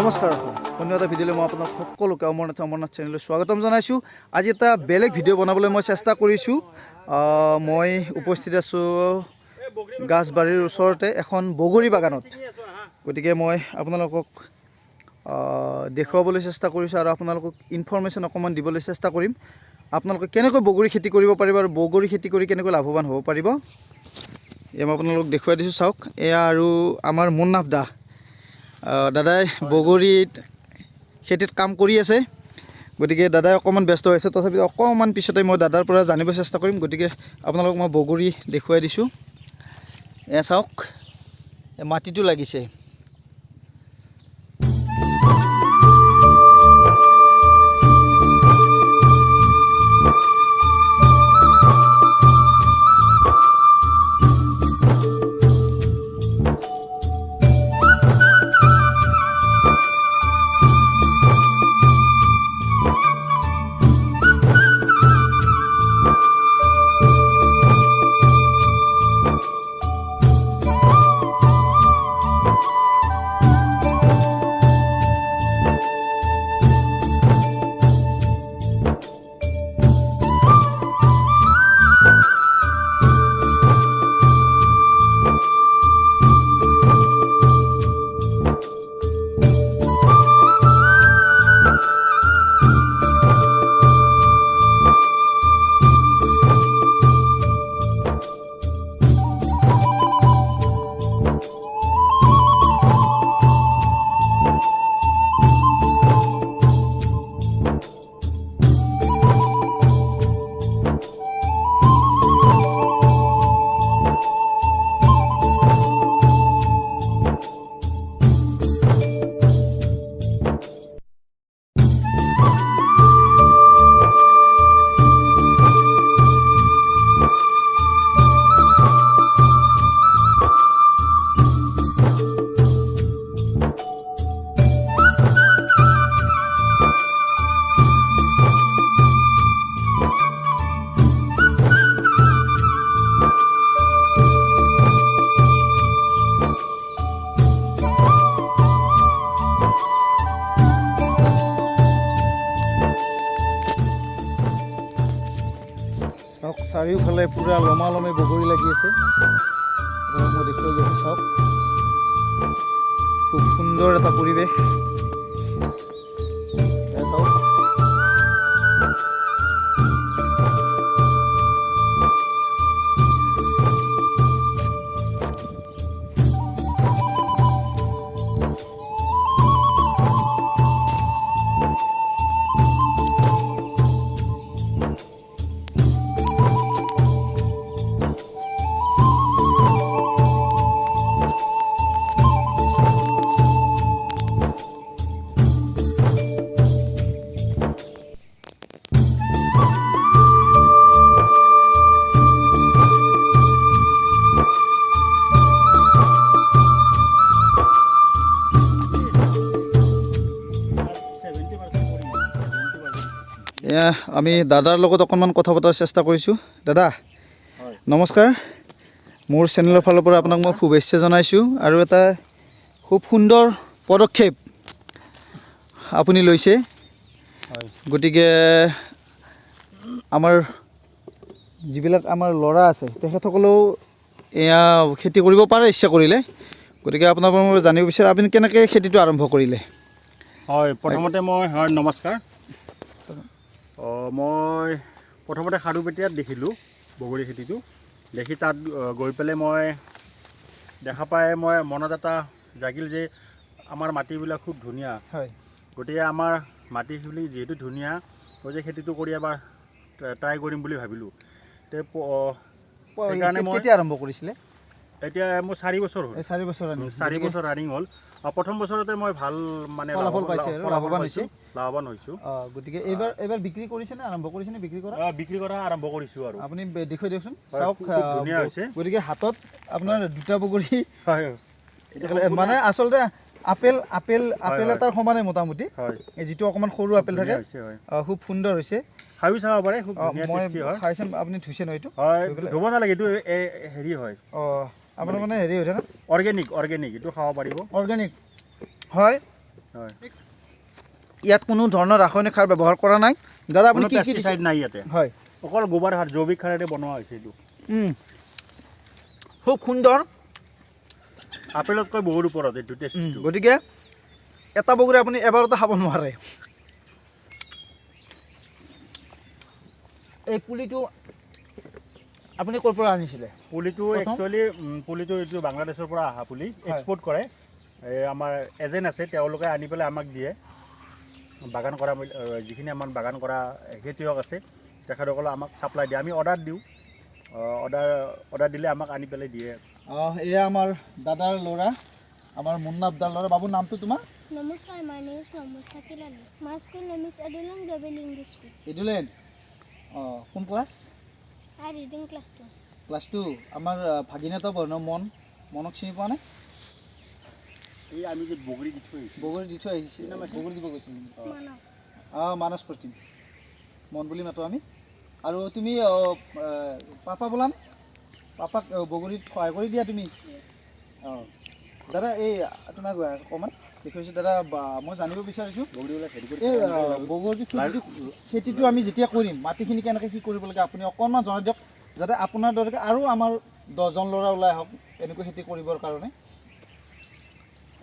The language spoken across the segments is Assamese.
নমস্কাৰ অন্য এটা ভিডিঅ'লৈ মই আপোনাক সকলোকে অমৰনাথ চেনেললৈ স্বাগতম জনাইছোঁ। আজি এটা বেলেগ ভিডিঅ' বনাবলৈ মই চেষ্টা কৰিছোঁ। মই উপস্থিত আছোঁ গাছবাৰীৰ ওচৰতে এখন বগৰী বাগানত। গতিকে মই আপোনালোকক দেখুৱাবলৈ চেষ্টা কৰিছোঁ আৰু আপোনালোকক ইনফৰমেশ্যন অকণমান দিবলৈ চেষ্টা কৰিম। আপোনালোকে কেনেকৈ বগৰী খেতি কৰিব পাৰিব আৰু বগৰী খেতি কৰি কেনেকৈ লাভৱান হ'ব পাৰিব এয়া মই আপোনালোকক দেখুৱাই দিছোঁ। চাওক, এয়া আৰু আমাৰ নাথ দা দাদাই বগৰীত খেতিত কাম কৰি আছে। গতিকে দাদাই অকণমান ব্যস্ত হৈছে, তথাপিও অকণমান পিছতে মই দাদাৰ পৰা জানিব চেষ্টা কৰিম। গতিকে আপোনালোকক মই বগৰী দেখুৱাই দিছোঁ। এয়া চাওক, মাটিটো লাগিছে। চাৰিওফালে পুৰা লমালমে বগৰী লাগি আছে। আপোনাক মই দেখুৱাই গৈছোঁ। চাওক, খুব সুন্দৰ এটা পৰিৱেশ। চাওক, এয়া আমি দাদাৰ লগত অকণমান কথা পতাৰ চেষ্টা কৰিছোঁ। দাদা নমস্কাৰ, মোৰ চেনেলৰ ফালৰ পৰা আপোনাক মই শুভেচ্ছা জনাইছোঁ। আৰু এটা খুব সুন্দৰ পদক্ষেপ আপুনি লৈছে। গতিকে আমাৰ যিবিলাক আমাৰ ল'ৰা আছে তেখেতসকলেও এয়া খেতি কৰিব পাৰে ইচ্ছা কৰিলে। গতিকে আপোনাৰ পৰা মই জানিব বিচাৰোঁ, আপুনি কেনেকৈ খেতিটো আৰম্ভ কৰিলে? হয়, প্ৰথমতে মই নমস্কাৰ। মই প্ৰথমতে খাৰুপেটীয়াত দেখিলোঁ বগৰী খেতিটো। দেখি তাত গৈ পেলাই মই দেখা পাই মই মনত এটা জাগিল যে আমাৰ মাটিবিলাক খুব ধুনীয়া। হয়, গতিকে আমাৰ মাটিখিনি যিহেতু ধুনীয়া, মই যে খেতিটো কৰি এবাৰ ট্ৰাই কৰিম বুলি ভাবিলোঁ। সেইকাৰণে মই কেতিয়া আৰম্ভ কৰিছিলে? এতিয়া মোৰ 4 বছৰ হ'ল। 4 বছৰ ৰানিং হ'ল। প্ৰথম বছৰতে মই ভাল মানে ফলাফল পাইছে আৰু লাভৱান হৈছোঁ। গতিকে এইবাৰ বিক্ৰী কৰিছে নে আৰম্ভ কৰিছে নে বিক্ৰী কৰা? বিক্ৰী কৰা আৰম্ভ কৰিছোঁ আৰু আপুনি দেখুৱাই দিয়কচোন। চাওক, ধুনীয়া হৈছে। গতিকে হাতত আপোনাৰ দুটা বগৰী, মানে আচলতে আপেল এটাৰ সমানে মোটামুটি। যিটো অকণমান সৰু আপেল থাকে, খুব সুন্দৰ হৈছে। খাইও চাব পাৰে, খুব ধুনীয়া টেষ্টি হয়। খাইছে আপুনি? ধুইছে ন? এইটো হয়, ধুব নালাগে, এইটো হেৰি হয়। আপোনাৰ মানে হেৰি হৈ থাকে অৰ্গেনিক, এইটো খাব পাৰিব। অৰ্গেনিক হয়। হয় ইয়াত কোনো ধৰণৰ ৰাসায়নিক সাৰ ব্যৱহাৰ কৰা নাই দাদা আপুনি কোনো কি কি পেষ্টিচাইড নাই ইয়াতে হয় অকল গোবৰ সাৰ জৈৱিক সাৰেৰে বনোৱা হৈছে এইটো খুব সুন্দৰ আপেলতকৈ বহুত ওপৰত এইটো টেষ্টটো গতিকে এটা বগৰী আপুনি এবাৰতে খাব নোৱাৰে এই পুলিটো আপুনি ক'ৰ পৰা আনিছিলে পুলিটো একচুৱেলি পুলিটো এইটো বাংলাদেশৰ পৰা অহা পুলি এক্সপৰ্ট কৰে এই আমাৰ এজেণ্ট আছে তেওঁলোকে আনি পেলাই আমাক দিয়ে বাগান কৰা যিখিনি আমাৰ বাগান কৰা খেতিয়ক আছে তেখেতসকলে আমাক ছাপ্লাই দিয়ে আমি অৰ্ডাৰ দিওঁ অৰ্ডাৰ দিলে আমাক আনি পেলাই দিয়ে এয়া আমাৰ দাদাৰ ল'ৰা আমাৰ মুন্না আব্দাৰ ল'ৰা বাবুৰ নামটো তোমাৰ Namaskar, my name is Mohammad Shakil Ali. My school name is Adulang Double English School. ইদুলেন কোন class I read in class 2. Class 2 আমাৰ ভাগিনাটো বৰ্ণ মনক চিনি পোৱা নাই এই আমি যে বগৰী দি থৈ আহিছোঁ বগৰী দি থৈ আহিছে বগৰী দিব গৈছিল Manas. মানস প্ৰতিম মন বুলি মাতো আমি আৰু তুমি পাপা বোলা নে পাপাক বগৰীত সহায় কৰি দিয়া তুমি Yes. দাদা এই তোমাক অকণমান দেখুৱাইছোঁ দাদা মই জানিব বিচাৰিছোঁ বগৰীবিলাক হেৰি কৰি এই বগৰী খেতিটো আমি যেতিয়া কৰিম মাটিখিনি কেনেকৈ কি কৰিব লাগে আপুনি অকণমান জনাই দিয়ক যাতে আপোনাৰ দৰে আৰু আমাৰ 10জন ল'ৰা ওলাই আহক এনেকৈ খেতি কৰিবৰ কাৰণে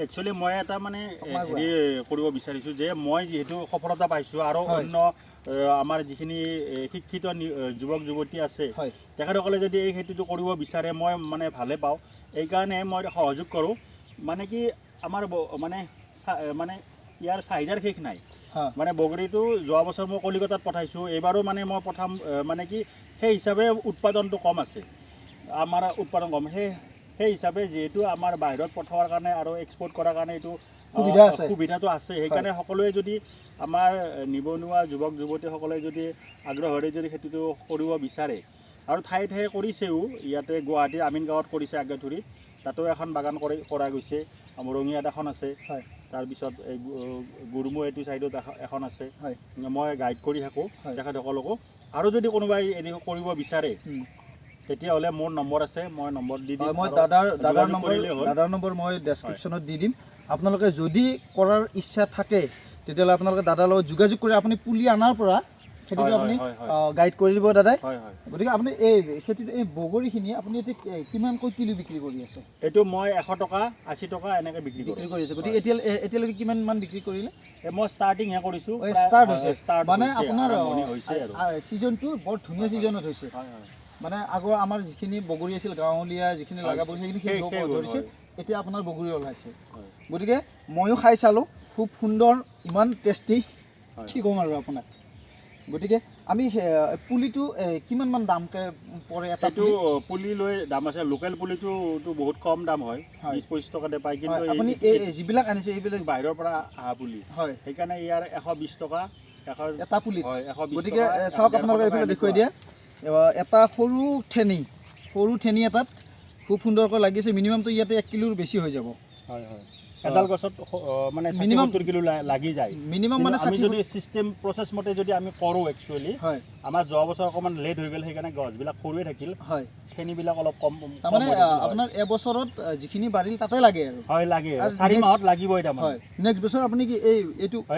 একচুৱেলি মই এটা মানে হেৰি কৰিব বিচাৰিছোঁ যে মই যিহেতু সফলতা পাইছোঁ আৰু অন্য আমাৰ যিখিনি শিক্ষিত যুৱক যুৱতী আছে তেখেতসকলে যদি এই খেতিটো কৰিব বিচাৰে মই মানে ভালে পাওঁ এইকাৰণে মই সহযোগ কৰোঁ মানে কি আমাৰ মানে ইয়াৰ চাহিদাৰ শেষ নাই মানে বগৰীটো যোৱা বছৰ মই কলিকতাত পঠাইছোঁ এইবাৰো মানে মই পঠাম মানে কি সেই হিচাপে উৎপাদনটো কম আছে আমাৰ উৎপাদন কম সেই হিচাপে যিহেতু আমাৰ বাহিৰত পঠোৱাৰ কাৰণে আৰু এক্সপৰ্ট কৰাৰ কাৰণে এইটো সুবিধাটো আছে সেইকাৰণে সকলোৱে যদি আমাৰ নিবনুৱা যুৱক যুৱতীসকলে যদি আগ্ৰহেৰে যদি খেতিটো কৰিব বিচাৰে আৰু ঠায়ে ঠায়ে কৰিছেও ইয়াতে গুৱাহাটী আমিন গাঁৱত কৰিছে আগ্ৰাধুৰিত তাতো এখন বাগান কৰা গৈছে ৰঙিয়াত এখন আছে তাৰপিছত এই গুৰুমু এইটো ছাইডত এখন আছে মই গাইড কৰি থাকোঁ তেখেতসকলকো আৰু যদি কোনোবাই এনেকৈ কৰিব বিচাৰে তেতিয়াহ'লে মোৰ নম্বৰ আছে মই নম্বৰ দি দিম মই দাদাৰ নম্বৰ মই ডেছক্ৰিপশ্যনত দি দিম আপোনালোকে যদি কৰাৰ ইচ্ছা থাকে তেতিয়াহ'লে আপোনালোকে দাদাৰ লগত যোগাযোগ কৰি আপুনি পুলি অনাৰ পৰা খেতিটো আপুনি গাইড কৰি দিব দাদাই গতিকে আপুনি এই খেতিটো এই বগৰীখিনি আপুনি এতিয়া কিমানকৈ কিলো বিক্ৰী কৰি আছে এইটো মই 100 টকা 80 টকা এনেকৈ বিক্ৰী কৰি আছে গতিকে এতিয়ালৈকে কিমানমান বিক্ৰী কৰিলে মই ষ্টাৰ্টিংহে কৰিছোঁ ষ্টাৰ্ট হৈছে মানে আপোনাৰ হৈছে আৰু ছিজনটো বৰ ধুনীয়া ছিজনত হৈছে মানে আগৰ আমাৰ যিখিনি বগৰী আছিল গাঁৱলীয়া যিখিনি লাগা বগৰী সেইখিনি শেষ হ'ব ধৰিছে এতিয়া আপোনাৰ বগৰী ওলাইছে গতিকে ময়ো খাই চালোঁ খুব সুন্দৰ ইমান টেষ্টি কি ক'ম আৰু আপোনাক গতিকে আমি পুলিটো কিমানমান দামকৈ পৰে এইটো পুলি লৈ দাম আছে লোকেল পুলিটোতো বহুত কম দাম হয় 20-25 টকাতে পায় কিন্তু আপুনি যিবিলাক আনিছে এইবিলাক বাহিৰৰ পৰা অহা পুলি হয় সেইকাৰণে ইয়াৰ 120 টকা এটা পুলি হয় 120 গতিকে চাওক আপোনালোকে এইফালে দেখুৱাই দিয়া এটা সৰু ঠেনি এটাত খুব সুন্দৰকৈ লাগিছে মিনিমামটো ইয়াতে 1 কিলোৰ বেছি হৈ যাব হয় এডাল গছত মানে মিনিমাম 70 কিলো লাগি যায় মিনিমাম মানে আমি যদি সিস্টেম প্ৰসেস মতে যদি আমি কৰোঁ একচুৱেলি আমাৰ যোৱা বছৰ অকণমান লেট হৈ গ'ল সেইকাৰণে গছবিলাক সৰুৱে থাকিল হয় খেনিবিলাক অলপ কম তাৰমানে আপোনাৰ এবছৰত যিখিনি বাঢ়িল তাতে লাগে আৰু হয় লাগে 4 মাহত লাগিবই তাৰমানে হয় নেক্সট বছৰ আপুনি কি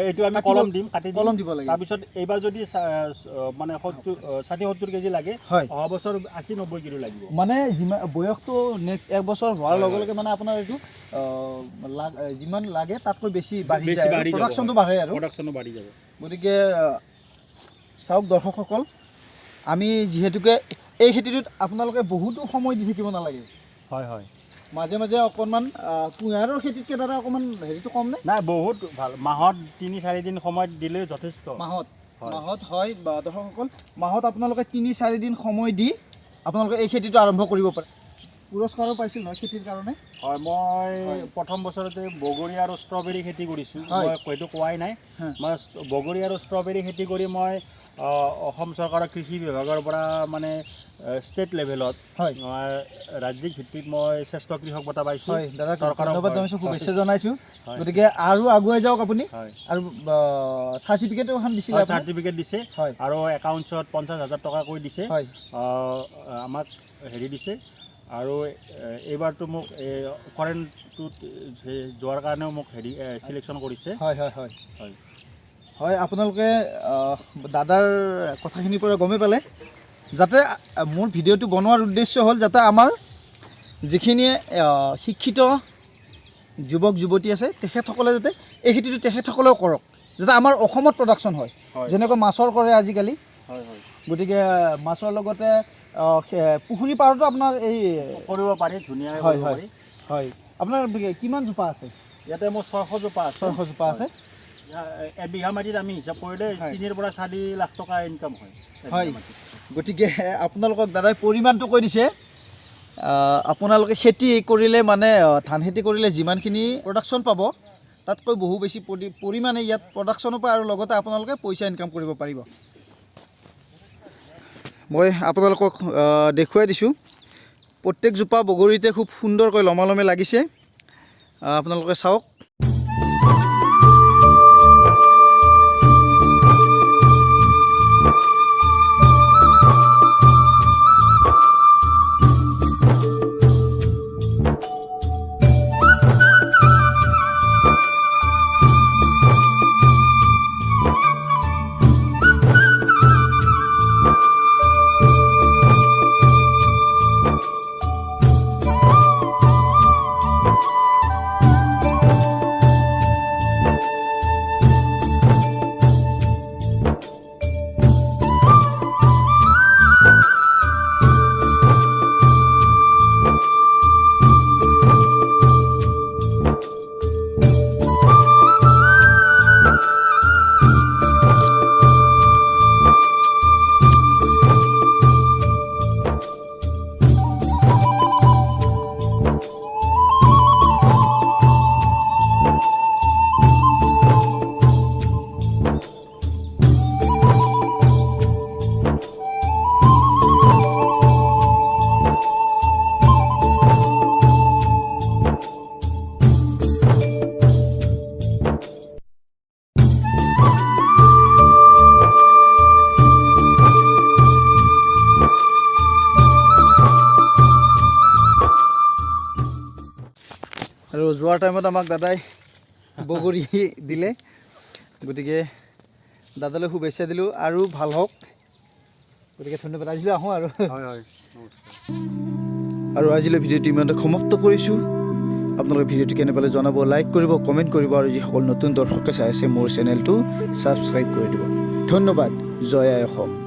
এইটো আমি কলম দিম কাটি দিম কলম দিব লাগে তাৰপিছত এইবাৰ যদি মানে 60-70 কেজি লাগে অহা বছৰ 80-90 কিলো লাগিব মানে বয়সটো নেক্সট এক বছৰ হোৱাৰ লগে লগে মানে আপোনাৰ এইটো যিমান লাগে তাতকৈ বেছি বাঢ়ি যায় প্ৰডাকশ্যনটো বাঢ়ে আৰু বাঢ়ি যাব গতিকে চাওক দৰ্শকসকল আমি যিহেতুকে এই খেতিটোত আপোনালোকে বহুতো সময় দি থাকিব নালাগে হয় মাজে মাজে অকণমান কুঁহিয়াৰৰ খেতিতকৈ দাদা অকণমান হেৰিটো কম নে নাই বহুত ভাল মাহত 3-4 দিন সময় দিলে যথেষ্ট মাহত হয় দৰ্শকসকল মাহত আপোনালোকে 3-4 দিন সময় দি আপোনালোকে এই খেতিটো আৰম্ভ কৰিব পাৰে পুৰস্কাৰো পাইছিল নহয় খেতিৰ কাৰণে হয় মই প্ৰথম বছৰতে বগৰী আৰু ষ্ট্ৰবেৰী খেতি কৰিছোঁ মই হয়তো কোৱাই নাই মই বগৰী আৰু ষ্ট্ৰবেৰী খেতি কৰি মই অসম চৰকাৰৰ কৃষি বিভাগৰ পৰা মানে ষ্টেট লেভেলত ৰাজ্যিক ভিত্তিত মই শ্ৰেষ্ঠ কৃষক বঁটা পাইছোঁ চৰকাৰক ধন্যবাদ জনাইছোঁ শুভেচ্ছা জনাইছোঁ গতিকে আৰু আগুৱাই যাওক আপুনি আৰু চাৰ্টিফিকেটো এখন দিছিলে চাৰ্টিফিকেট দিছে আৰু একাউণ্টছত 50,000 টকা কৰি দিছে আমাক হেৰি দিছে আৰু এইবাৰতো মোক ফৰেনটোত যোৱাৰ কাৰণেও মোক হেৰি চিলেকশ্যন কৰিছে। হয় হয় হয় হয় হয় আপোনালোকে দাদাৰ কথাখিনিৰ পৰা গমেই পালে। যাতে মোৰ ভিডিঅ'টো বনোৱাৰ উদ্দেশ্য হ'ল যাতে আমাৰ যিখিনি শিক্ষিত যুৱক যুৱতী আছে তেখেতসকলে যাতে এই খেতিটো তেখেতসকলেও কৰক, যাতে আমাৰ অসমত প্ৰডাকশ্যন হয়। যেনেকৈ মাছৰ কৰে আজিকালি। গতিকে মাছৰ লগতে পুখুৰী পাৰতো আপোনাৰ এই কৰিব পাৰি ধুনীয়াকৈ। হয় হয় হয় আপোনাৰ কিমান জোপা আছে? ইয়াতে মোৰ 600 জোপা আছে। 600 জোপা আছে। এবিঘা মাটিত আমি হিচাপ কৰিলে 3 পৰা 4 লাখ টকা ইনকাম হয়। হয় গতিকে আপোনালোকক দাদাই পৰিমাণটো কৈ দিছে। আপোনালোকে খেতি কৰিলে মানে ধান খেতি কৰিলে যিমানখিনি প্ৰডাকশ্যন পাব তাতকৈ বহু বেছি পৰিমাণে ইয়াত প্ৰডাকশ্যনো পায় আৰু লগতে আপোনালোকে পইচা ইনকাম কৰিব পাৰিব। মই আপোনালোকক দেখুৱাই দিছোঁ প্ৰত্যেকজোপা বগৰীতে খুব সুন্দৰকৈ লমালমে লাগিছে। আপোনালোকে চাওক। আৰু যোৱাৰ টাইমত আমাক দাদাই বগৰী দিলে। গতিকে দাদালৈ শুভেচ্ছা দিলোঁ আৰু ভাল হওক। গতিকে ধন্যবাদ। আজিলৈ আহোঁ আৰু হয় হয় আৰু আজিলৈ ভিডিঅ'টো ইমানতে সমাপ্ত কৰিছোঁ। আপোনালোকে ভিডিঅ'টো কেনে পালে জনাব, লাইক কৰিব, কমেণ্ট কৰিব আৰু যিসকল নতুন দৰ্শকে চাই আছে মোৰ চেনেলটো ছাবস্ক্ৰাইব কৰি দিব। ধন্যবাদ। জয় আই অসম।